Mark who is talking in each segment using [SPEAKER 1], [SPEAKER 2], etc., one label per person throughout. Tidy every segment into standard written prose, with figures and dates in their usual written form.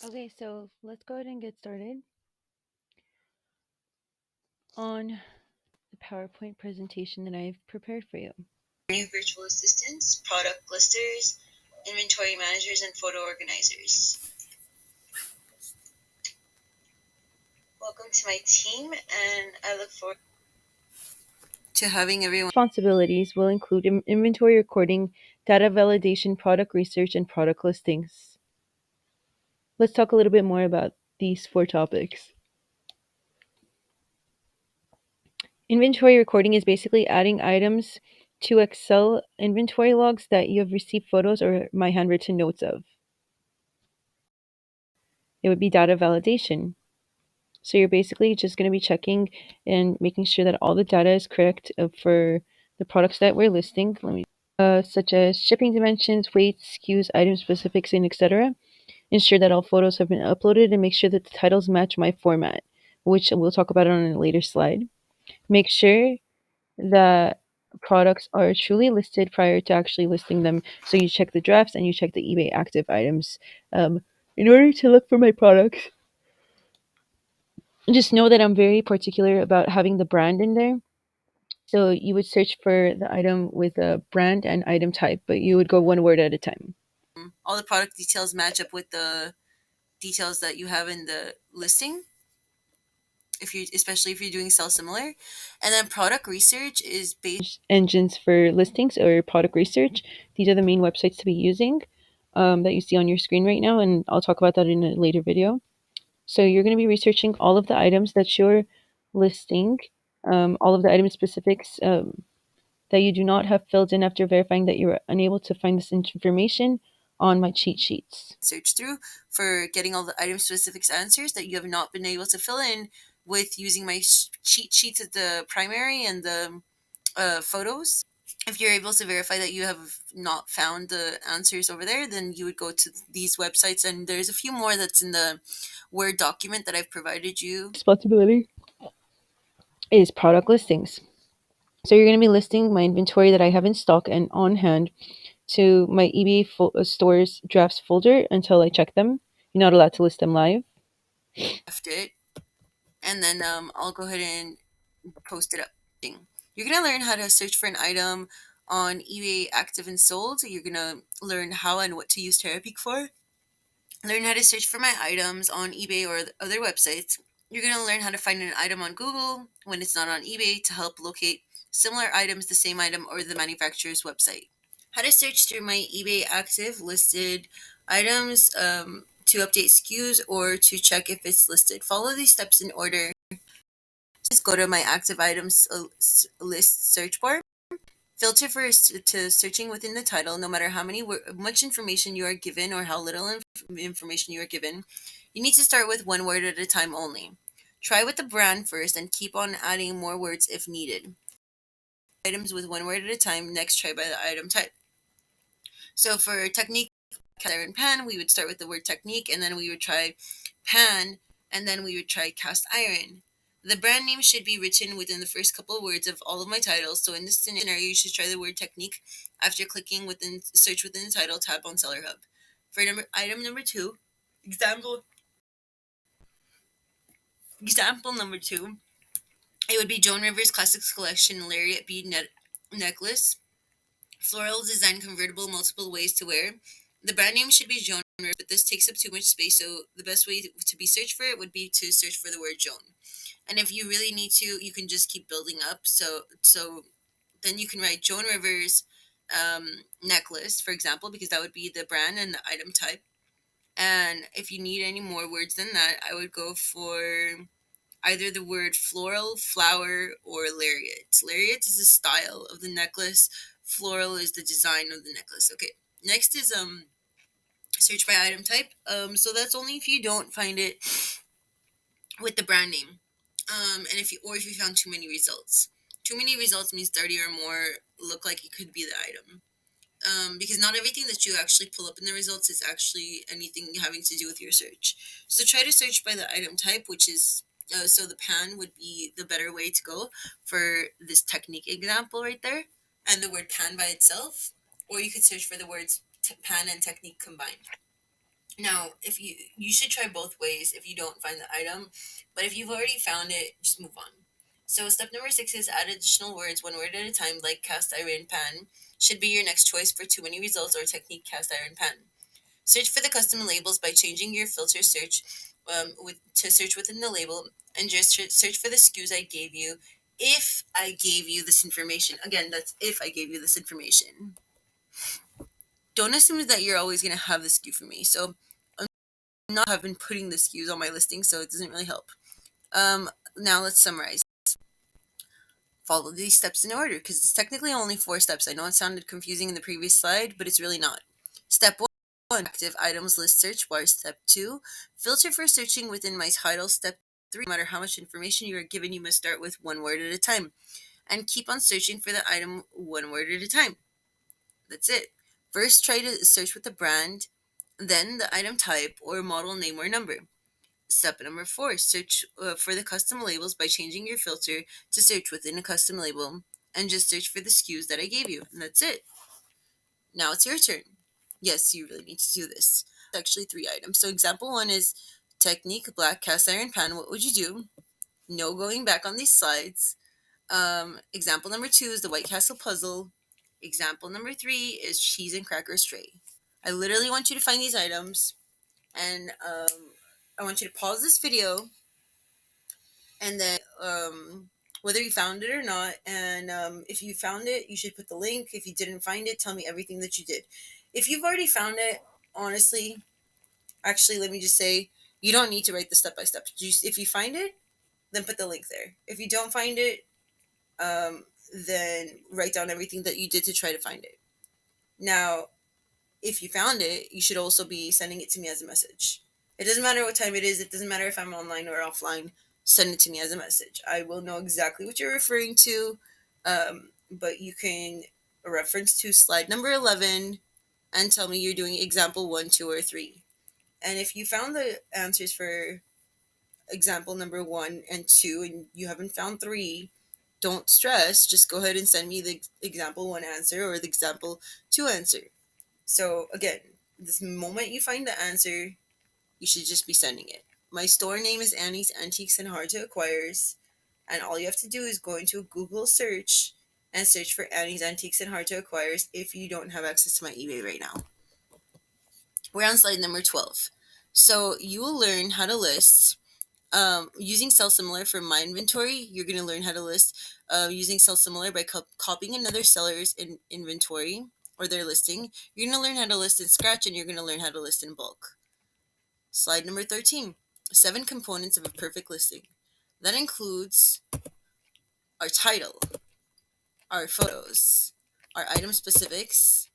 [SPEAKER 1] Okay, so let's go ahead and get started on the PowerPoint presentation that I've prepared for you.
[SPEAKER 2] New virtual assistants, product listers, inventory managers, and photo organizers. Welcome to my team, and I look forward to having everyone.
[SPEAKER 1] Responsibilities will include inventory recording, data validation, product research, and product listings. Let's talk a little bit more about these 4 topics. Inventory recording is basically adding items to Excel inventory logs that you have received photos or my handwritten notes of. It would be data validation. So you're basically just going to be checking and making sure that all the data is correct for the products that we're listing. Such as shipping dimensions, weights, SKUs, item specifics, and etc. Ensure that all photos have been uploaded and make sure that the titles match my format, which we'll talk about on a later slide. Make sure that products are truly listed prior to actually listing them. So you check the drafts and you check the eBay active items. In order to look for my products, just know that I'm very particular about having the brand in there. So you would search for the item with a brand and item type, but you would go one word at a time.
[SPEAKER 2] All the product details match up with the details that you have in the listing. Especially if you're doing sell similar, and then product research is based
[SPEAKER 1] Engines for listings or product research. These are the main websites to be using that you see on your screen right now, and I'll talk about that in a later video. So you're going to be researching all of the items that you're listing, all of the item specifics that you do not have filled in after verifying that you're unable to find this information on my cheat sheets.
[SPEAKER 2] search through for getting all the item specifics answers that you have not been able to fill in with using my cheat sheets as the primary and the photos. If you're able to verify that you have not found the answers over there, then you would go to these websites, and there's a few more that's in the Word document that I've provided you.
[SPEAKER 1] Responsibility is product listings. So you're going to be listing my inventory that I have in stock and on hand to my eBay stores drafts folder until I check them. You're not allowed to list them live.
[SPEAKER 2] Left it, and then I'll go ahead and post it up. You're gonna learn how to search for an item on eBay active and sold. You're gonna learn how and what to use Terapeak for. Learn how to search for my items on eBay or other websites. You're going to learn how to find an item on Google when it's not on eBay to help locate similar items, the same item, or the manufacturer's website. How to search through my eBay active listed items to update SKUs or to check if it's listed. Follow these steps in order. Just go to my active items list search bar. Filter first to searching within the title, no matter how much information you are given or how little information you are given. You need to start with one word at a time only. Try with the brand first and keep on adding more words if needed. Items with one word at a time, next try by the item type. So for technique, cast iron pan, we would start with the word technique and then we would try pan and then we would try cast iron. The brand name should be written within the first couple of words of all of my titles. So in this scenario, you should try the word technique after clicking within search within the title tab on Seller Hub. For item number two, example example number two, it would be Joan Rivers Classics Collection Lariat Bead Necklace. Floral design convertible multiple ways to wear. The brand name should be Joan, but this takes up too much space, so the best way to be searched for it would be to search for the word Joan. And if you really need to, you can just keep building up. So then you can write Joan Rivers necklace, for example, because that would be the brand and the item type. And if you need any more words than that, I would go for either the word floral, flower, or lariat. Lariat is the style of the necklace. Floral is the design of the necklace. Okay. Next is search by item type. So that's only if you don't find it with the brand name. And if you found too many results. Too many results means 30 or more look like it could be the item. Because not everything that you actually pull up in the results is actually anything having to do with your search. So try to search by the item type, which is so the pan would be the better way to go for this technique example right there, and the word pan by itself, or you could search for the words pan and technique combined. Now, if you should try both ways if you don't find the item, but if you've already found it, just move on. So step number 6 is add additional words one word at a time, like cast iron pan should be your next choice for too many results, or technique cast iron pan. Search for the custom labels by changing your filter search to search within the label, and just search for the SKUs I gave you. If I gave you this information, again, that's if I gave you this information. Don't assume that you're always going to have the SKU for me. So I'm not have been putting the SKUs on my listing, so it doesn't really help. Now let's summarize. Follow these steps in order because it's technically only 4 steps. I know it sounded confusing in the previous slide, but it's really not. Step 1, active items list search bar. Step 2, filter for searching within my title. Step 3, no matter how much information you are given, you must start with one word at a time and keep on searching for the item one word at a time. That's it. First, try to search with the brand, then the item type or model name or number. Step number 4, search for the custom labels by changing your filter to search within a custom label and just search for the SKUs that I gave you. And that's it. Now it's your turn. Yes, you really need to do this. Actually, 3 items. So, example 1 is technique black cast iron pan. What would you do? No going back on these slides. Example number 2 is the White Castle puzzle. Example number 3 is cheese and crackers tray. I literally want you to find these items, and I want you to pause this video, and then whether you found it or not, and if you found it, you should put the link. If you didn't find it, tell me everything that you did. If you've already found it, honestly, actually, let me just say, you don't need to write the step by step. If you find it, then put the link there. If you don't find it, um, then write down everything that you did to try to find it. Now, if you found it, you should also be sending it to me as a message. It doesn't matter what time it is, it doesn't matter if I'm online or offline, send it to me as a message. I will know exactly what you're referring to, but you can reference to slide number 11 and tell me you're doing example 1, 2, or 3. And if you found the answers for example number 1 and 2 and you haven't found 3, don't stress. Just go ahead and send me the example 1 answer or the example 2 answer. So again, this moment you find the answer, you should just be sending it. My store name is Annie's Antiques and Hard to Acquires, and all you have to do is go into a Google search and search for Annie's Antiques and Hard to Acquires if you don't have access to my eBay right now. We're on slide number 12. So you will learn how to list using sell similar for my inventory. You're going to learn how to list using sell similar by copying another seller's inventory or their listing. You're going to learn how to list in Scratch, and you're going to learn how to list in bulk. Slide number 13, 7 components of a perfect listing. That includes our title, our photos, our item specifics,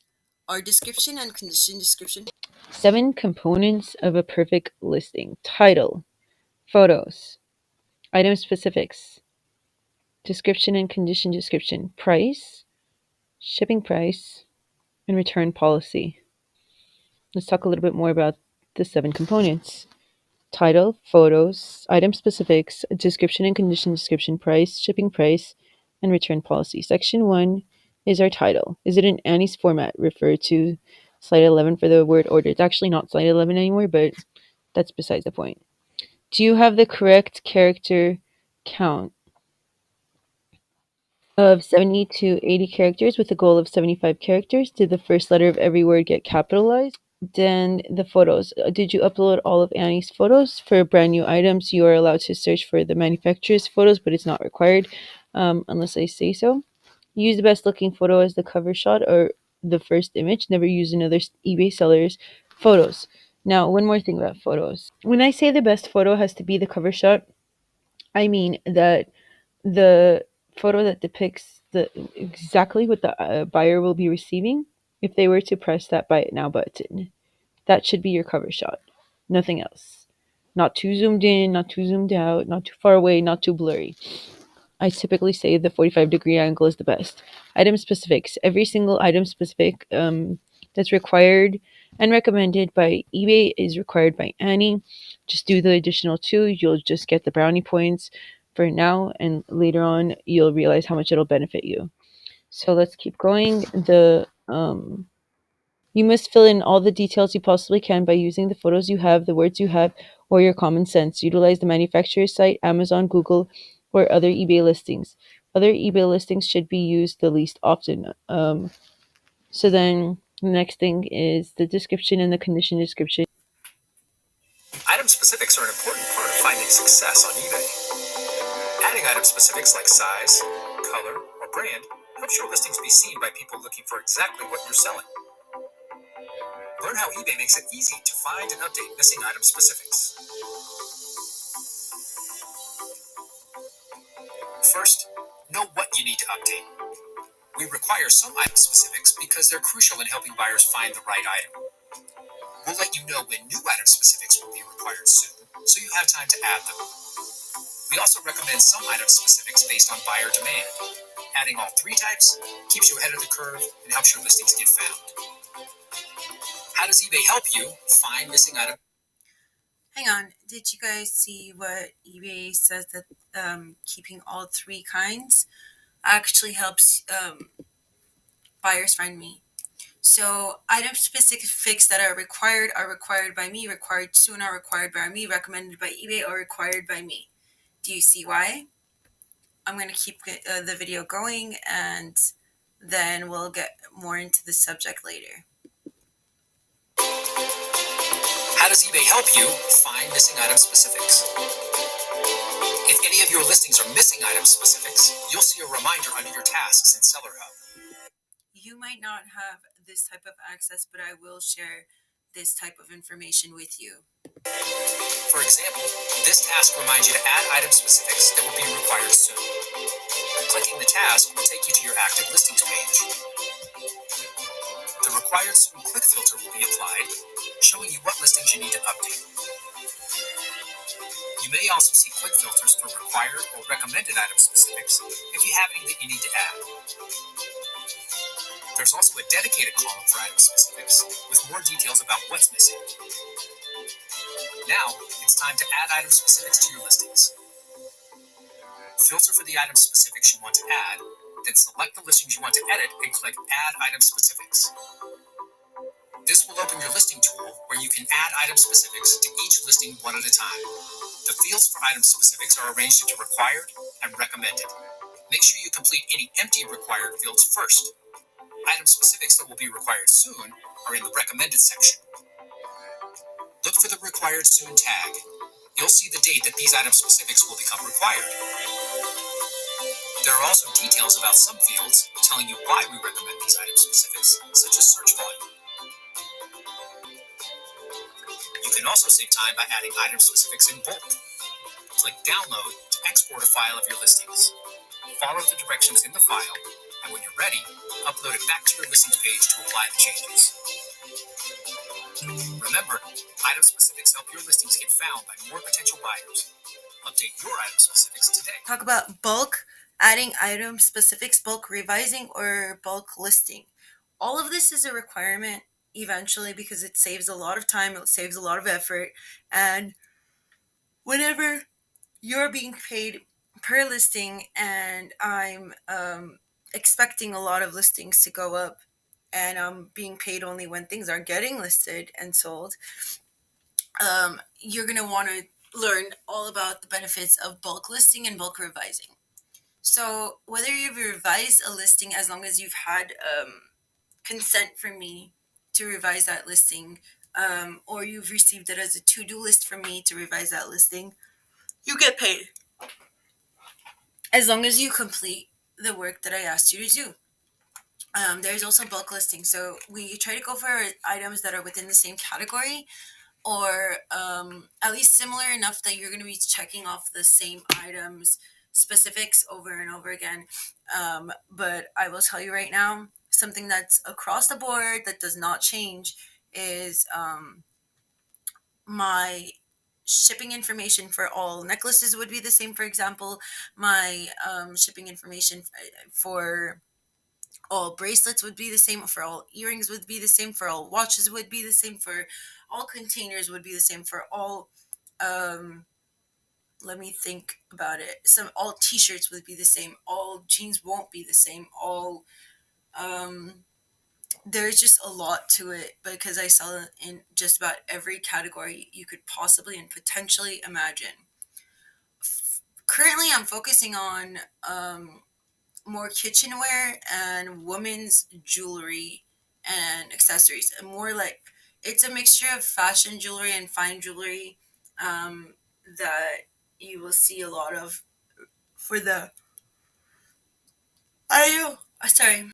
[SPEAKER 2] our description and condition description.
[SPEAKER 1] 7 components of a perfect listing: title, photos, item specifics, description and condition description, price, shipping price, and return policy. Let's talk a little bit more about the 7 components: title, photos, item specifics, description and condition description, price, shipping price, and return policy. Section 1 is our title. Is it in Annie's format? Refer to slide 11 for the word order. It's actually not slide 11 anymore, but that's besides the point. Do you have the correct character count of 70 to 80 characters with a goal of 75 characters? Did the first letter of every word get capitalized? Then the photos. Did you upload all of Annie's photos? For brand new items, you are allowed to search for the manufacturer's photos, but it's not required unless I say so. Use the best looking photo as the cover shot or the first image. Never use another eBay seller's photos. Now, one more thing about photos. When I say the best photo has to be the cover shot, I mean that the photo that depicts the exactly what the buyer will be receiving if they were to press that buy it now button. That should be your cover shot. Nothing else. Not too zoomed in, not too zoomed out, not too far away, not too blurry. I typically say the 45-degree angle is the best. Item specifics. Every single item specific that's required and recommended by eBay is required by Annie. Just do the additional 2. You'll just get the brownie points for now, and later on you'll realize how much it'll benefit you. So let's keep going. You must fill in all the details you possibly can by using the photos you have, the words you have, or your common sense. Utilize the manufacturer's site, Amazon, Google, or other eBay listings. Other eBay listings should be used the least often. So then the next thing is the description and the condition description.
[SPEAKER 3] Item specifics are an important part of finding success on eBay. Adding item specifics like size, color, or brand helps your listings be seen by people looking for exactly what you're selling. Learn how eBay makes it easy to find and update missing item specifics. First, know what you need to update. We require some item specifics because they're crucial in helping buyers find the right item. We'll let you know when new item specifics will be required soon, so you have time to add them. We also recommend some item specifics based on buyer demand. Adding all three types keeps you ahead of the curve and helps your listings get found. How does eBay help you find missing items?
[SPEAKER 2] Hang on, did you guys see what eBay says that keeping all three kinds actually helps buyers find me? So item specifics that are required by me, required soon are required by me, recommended by eBay are required by me. Do you see why? I'm going to keep the video going and then we'll get more into the subject later.
[SPEAKER 3] How does eBay help you find missing item specifics? If any of your listings are missing item specifics, you'll see a reminder under your tasks in Seller Hub.
[SPEAKER 2] You might not have this type of access, but I will share this type of information with you.
[SPEAKER 3] For example, this task reminds you to add item specifics that will be required soon. Clicking the task will take you to your active listings page. The required soon quick filter will be applied, showing you what listings you need to update. You may also see quick filters for required or recommended item specifics if you have any that you need to add. There's also a dedicated column for item specifics with more details about what's missing. Now, it's time to add item specifics to your listings. Filter for the item specifics you want to add, then select the listings you want to edit and click Add Item Specifics. This will open your listing tool where you can add item specifics to each listing one at a time. The fields for item specifics are arranged into required and recommended. Make sure you complete any empty required fields first. Item specifics that will be required soon are in the recommended section. Look for the required soon tag. You'll see the date that these item specifics will become required. There are also details about some fields telling you why we recommend these item specifics, such as search volume. You can also save time by adding item specifics in bulk. Click Download to export a file of your listings. Follow the directions in the file, and when you're ready, upload it back to your listings page to apply the changes. Remember, item specifics help your listings get found by more potential buyers. Update your item specifics today.
[SPEAKER 2] Talk about bulk, adding item specifics, bulk revising, or bulk listing. All of this is a requirement eventually because it saves a lot of time, it saves a lot of effort, and whenever you're being paid per listing and I'm expecting a lot of listings to go up and I'm being paid only when things are getting listed and sold, you're going to want to learn all about the benefits of bulk listing and bulk revising. So whether you've revised a listing, as long as you've had consent from me to revise that listing, or you've received it as a to-do list from me to revise that listing, you get paid as long as you complete the work that I asked you to do. There's also bulk listing. So we try to go for items that are within the same category or at least similar enough that you're going to be checking off the same items specifics over and over again. But I will tell you right now, something that's across the board that does not change is my shipping information for all necklaces would be the same. For example, my shipping information for all bracelets would be the same, for all earrings would be the same, for all watches would be the same, for all containers would be the same, for all let me think about it, some all t-shirts would be the same, all jeans won't be the same, all there's just a lot to it because I sell in just about every category you could possibly and potentially imagine. Currently, I'm focusing on more kitchenware and women's jewelry and accessories. And more like it's a mixture of fashion jewelry and fine jewelry that you will see a lot of for the. I sorry.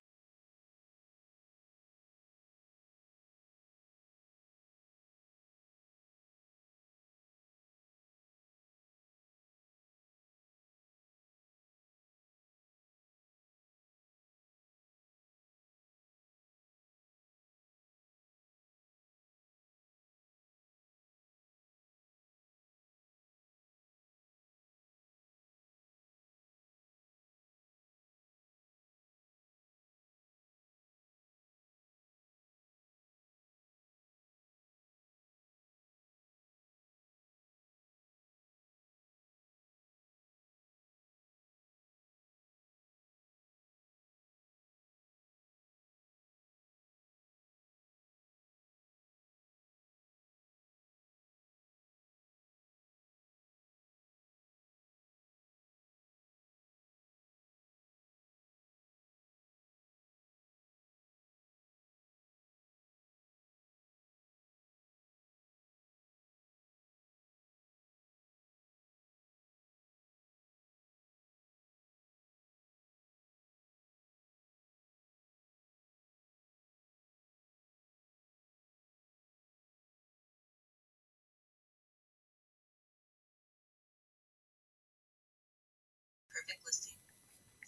[SPEAKER 2] Perfect listing.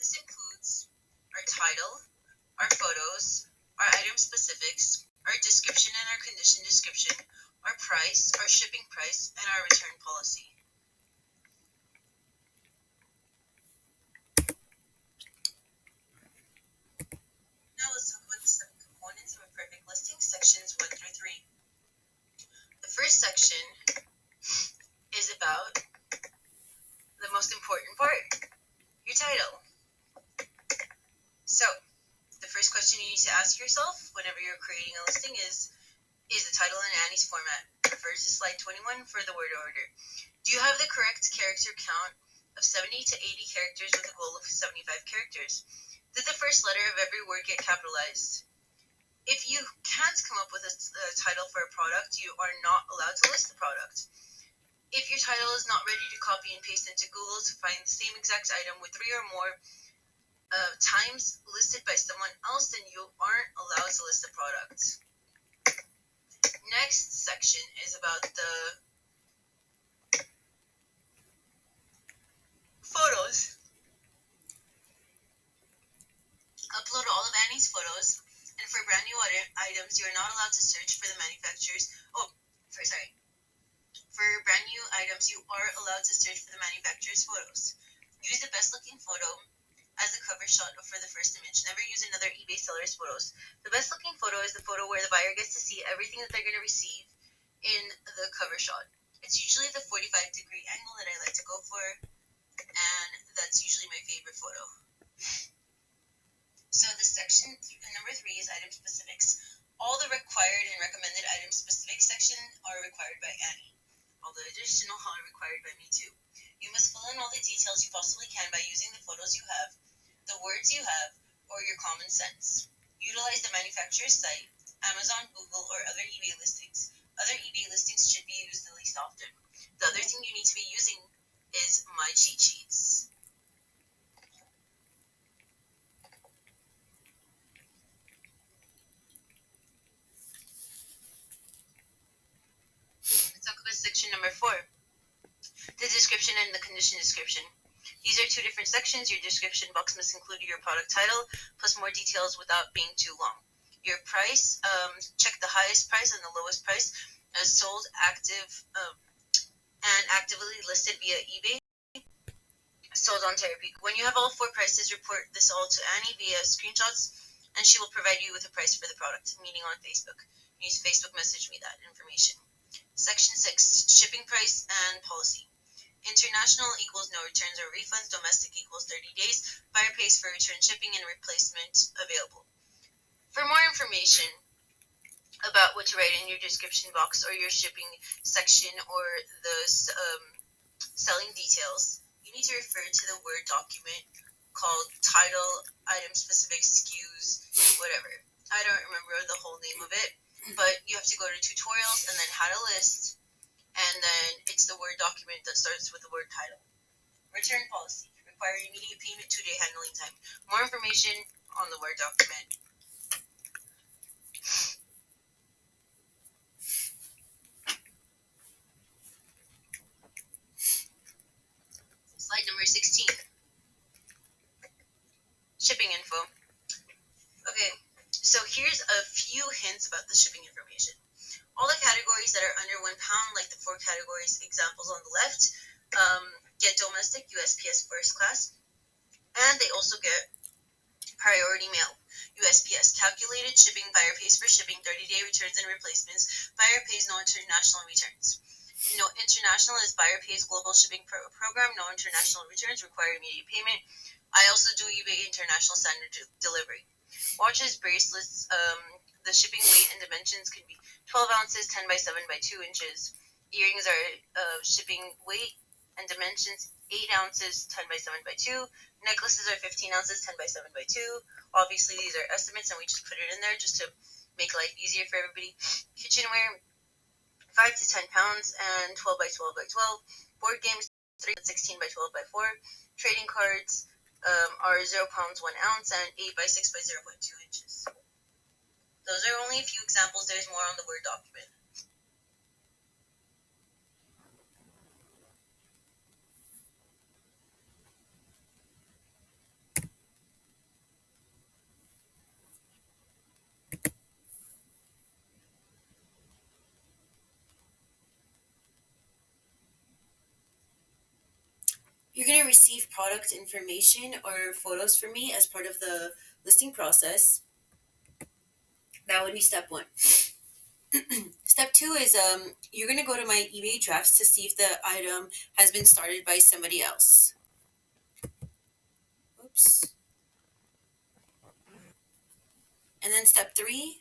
[SPEAKER 2] This includes our title, our photos, our item specifics, our description and our condition description, our price, our shipping price, and our return policy. Now let's talk about the 7 components of a perfect listing, sections 1 through 3. The first section is about the most important part, your title. So, the first question you need to ask yourself whenever you're creating a listing is the title in Annie's format? Refer to slide 21 for the word order. Do you have the correct character count of 70 to 80 characters with a goal of 75 characters? Did the first letter of every word get capitalized? If you can't come up with a title for a product, you are not allowed to list the product. If your title is not ready to copy and paste into Google to find the same exact item with 3 or more times listed by someone else, then you aren't allowed to list the product. Next section is about the photos. Upload all of Annie's photos, and for brand new items, you are not allowed to search for the manufacturers. For brand new items, you are allowed to search for the manufacturer's photos. Use the best looking photo as the cover shot for the first image. Never use another eBay seller's photos. The best looking photo is the photo where the buyer gets to see everything that they're going to receive in the cover shot. It's usually the 45-degree angle that I like to go for, and that's usually my favorite photo. So the section number 3 is item specifics. All the required and recommended item specifics section are required by Annie. All the additional are required by me too. You must fill in all the details you possibly can by using the photos you have, the words you have, or your common sense. Utilize the manufacturer's site, Amazon, Google, or other eBay listings. Other eBay listings should be used the least often. The other thing you need to be using is my cheat sheets. Let's talk about section number 4, the description and the condition description. These are 2 different sections. Your description box must include your product title, plus more details without being too long. Your price, check the highest price and the lowest price as sold, active, and actively listed via eBay, sold on Therapy. When you have all 4 prices, report this all to Annie via screenshots, and she will provide you with a price for the product, meaning on Facebook. Use Facebook message me that information. Section 6, shipping price and policy. International equals no returns or refunds. Domestic equals 30 days. Buyer pays for return shipping and replacement available. For more information about what to write in your description box or your shipping section or the selling details, you need to refer to the Word document called title, item specific, SKUs, whatever. I don't remember the whole name of it, but you have to go to tutorials and then how to list, and then it's the Word document that starts with the word title. Return policy. Require immediate payment, 2-day handling time. More information on the Word document. Slide number 16. Shipping info. Okay, so here's a few hints about the shipping information. All the categories that are under £1, like the 4 categories examples on the left, get domestic USPS first class, and they also get priority mail. USPS calculated shipping. Buyer pays for shipping, 30-day returns and replacements. Buyer pays no international returns. No international is buyer pays global shipping program. No international returns require immediate payment. I also do eBay international standard delivery. Watches, bracelets, the shipping weight and dimensions can be 12 ounces, 10 by 7 by 2 inches. Earrings are shipping weight and dimensions 8 ounces, 10 by 7 by 2. Necklaces are 15 ounces, 10 by 7 by 2. Obviously, these are estimates, and we just put it in there just to make life easier for everybody. Kitchenware, 5 to 10 pounds, and 12 by 12 by 12. Board games, 3 to 16 by 12 by 4. Trading cards are 0 pounds, 1 ounce, and 8 by 6 by 0.2 inches. Those are only a few examples. There's more on the Word document. You're going to receive product information or photos from me as part of the listing process. That would be step 1. Step 2 is you're going to go to my eBay drafts to see if the item has been started by somebody else. Oops. And then step 3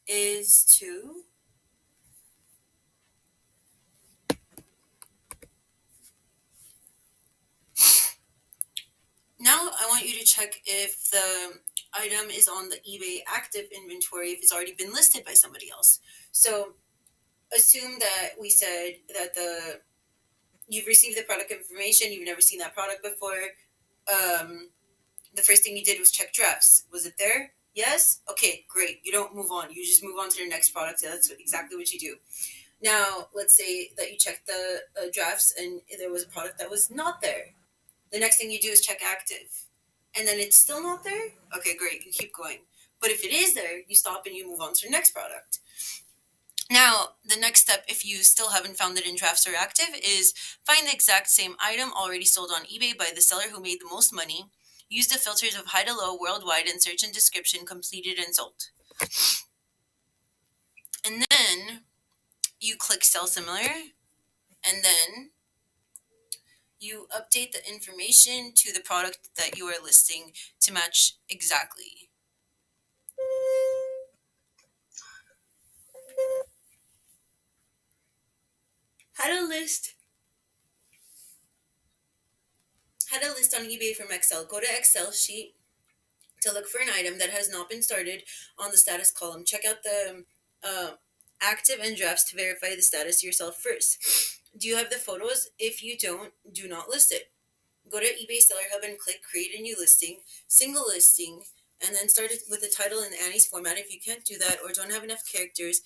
[SPEAKER 2] is to now I want you to check if the item is on the eBay active inventory, if it's already been listed by somebody else. So assume that we said that you've received the product information, you've never seen that product before. The first thing you did was check drafts. Was it there? Yes? Okay, great. You don't move on. You just move on to your next product. That's exactly what you do. Now, let's say that you checked the drafts and there was a product that was not there. The next thing you do is check active. And then it's still not there? Okay, great. You keep going. But if it is there, you stop and you move on to the next product. Now, the next step, if you still haven't found it in drafts or active, is find the exact same item already sold on eBay by the seller who made the most money. Use the filters of high to low, worldwide, and search and description, completed and sold. And then you click sell similar, and then you update the information to the product that you are listing to match exactly. How to list on eBay from Excel. Go to Excel sheet to look for an item that has not been started on the status column. Check out the active and drafts to verify the status yourself first. Do you have the photos? If you don't, do not list it. Go to eBay Seller Hub and click Create a New Listing, Single Listing, and then start it with the title in Annie's format. If you can't do that or don't have enough characters,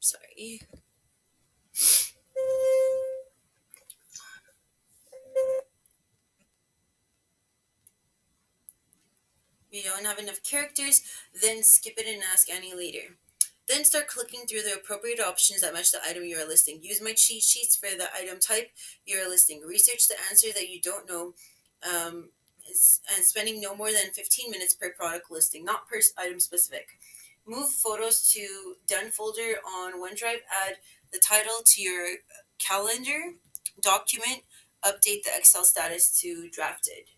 [SPEAKER 2] sorry. If you don't have enough characters, then skip it and ask Annie later. Then start clicking through the appropriate options that match the item you are listing. Use my cheat sheets for the item type you are listing. Research the answer that you don't know, and spending no more than 15 minutes per product listing, not per item specific. Move photos to Done folder on OneDrive. Add the title to your calendar document. Update the Excel status to drafted.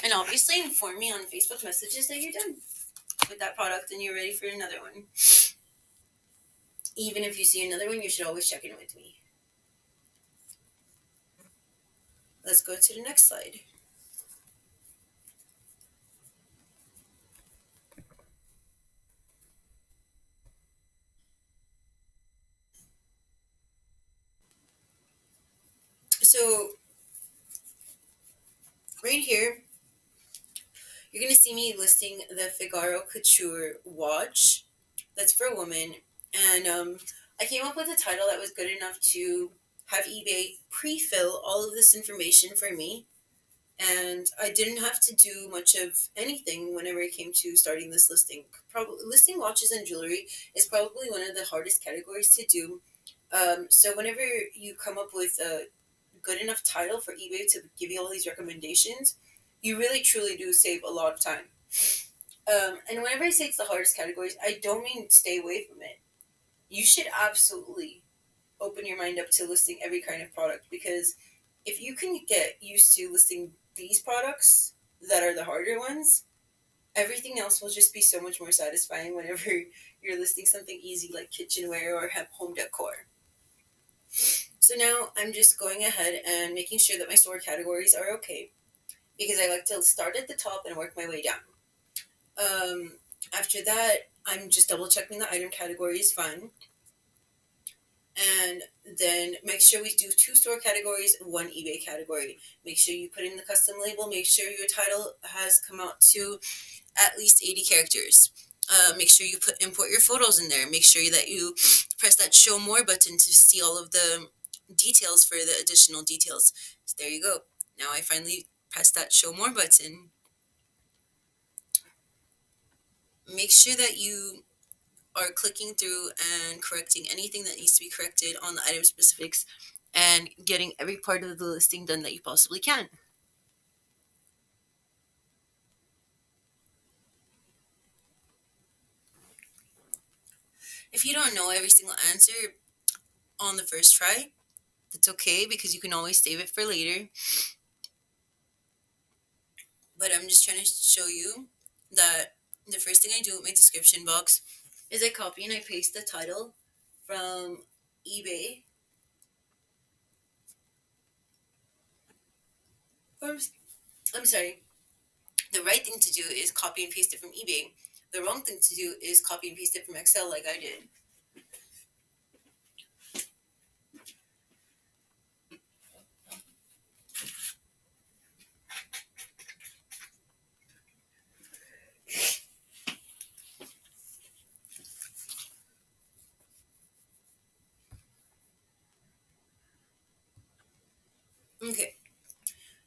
[SPEAKER 2] And obviously inform me on Facebook messages that you're done with that product and you're ready for another one. Even if you see another one, you should always check in with me. Let's go to the next slide. So right here, you're going to see me listing the Figaro Couture watch. That's for a woman. And I came up with a title that was good enough to have eBay pre-fill all of this information for me. And I didn't have to do much of anything whenever it came to starting this listing. Probably listing watches and jewelry is probably one of the hardest categories to do. So whenever you come up with a good enough title for eBay to give you all these recommendations, you really truly do save a lot of time. And whenever I say it's the hardest categories, I don't mean stay away from it. You should absolutely open your mind up to listing every kind of product, because if you can get used to listing these products that are the harder ones, everything else will just be so much more satisfying whenever you're listing something easy like kitchenware or home decor. So now I'm just going ahead and making sure that my store categories are okay, because I like to start at the top and work my way down. After that, I'm just double checking the item category is fine. And then make sure we do two store categories, one eBay category. Make sure you put in the custom label. Make sure your title has come out to at least 80 characters. Make sure you import your photos in there. Make sure that you press that show more button to see all of the details for the additional details. So there you go. Now I finally press that show more button. Make sure that you are clicking through and correcting anything that needs to be corrected on the item specifics and getting every part of the listing done that you possibly can. If you don't know every single answer on the first try, that's okay, because you can always save it for later. But I'm just trying to show you that the first thing I do with my description box is I copy and I paste the title from eBay. I'm sorry. The right thing to do is copy and paste it from eBay. The wrong thing to do is copy and paste it from Excel like I did. Okay.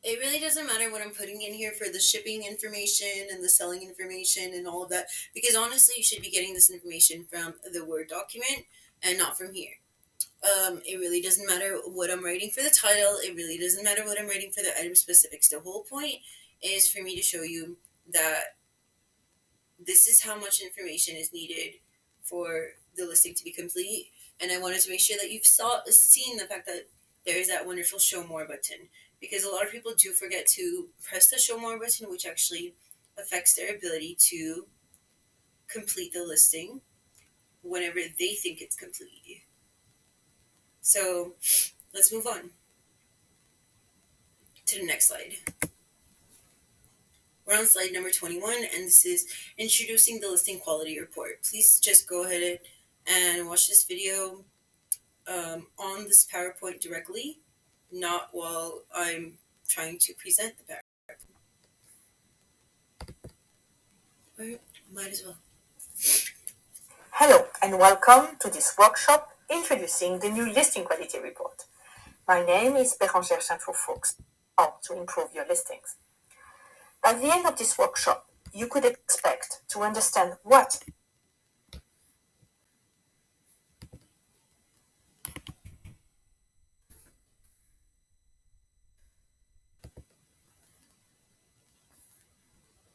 [SPEAKER 2] It really doesn't matter what I'm putting in here for the shipping information and the selling information and all of that, because honestly, you should be getting this information from the Word document and not from here. It really doesn't matter what I'm writing for the title. It really doesn't matter what I'm writing for the item specifics. The whole point is for me to show you that this is how much information is needed for the listing to be complete. And I wanted to make sure that you've seen the fact that there is that wonderful show more button, because a lot of people do forget to press the show more button, which actually affects their ability to complete the listing whenever they think it's complete. So let's move on to the next slide. We're on slide number 21, and this is introducing the listing quality report. Please just go ahead and watch this video on this PowerPoint directly, not while I'm trying to present the PowerPoint. Or might as well.
[SPEAKER 3] Hello and welcome to this workshop introducing the new listing quality report. My name is Bérangère Saint-Fourfoux. How to improve your listings. At the end of this workshop, you could expect to understand what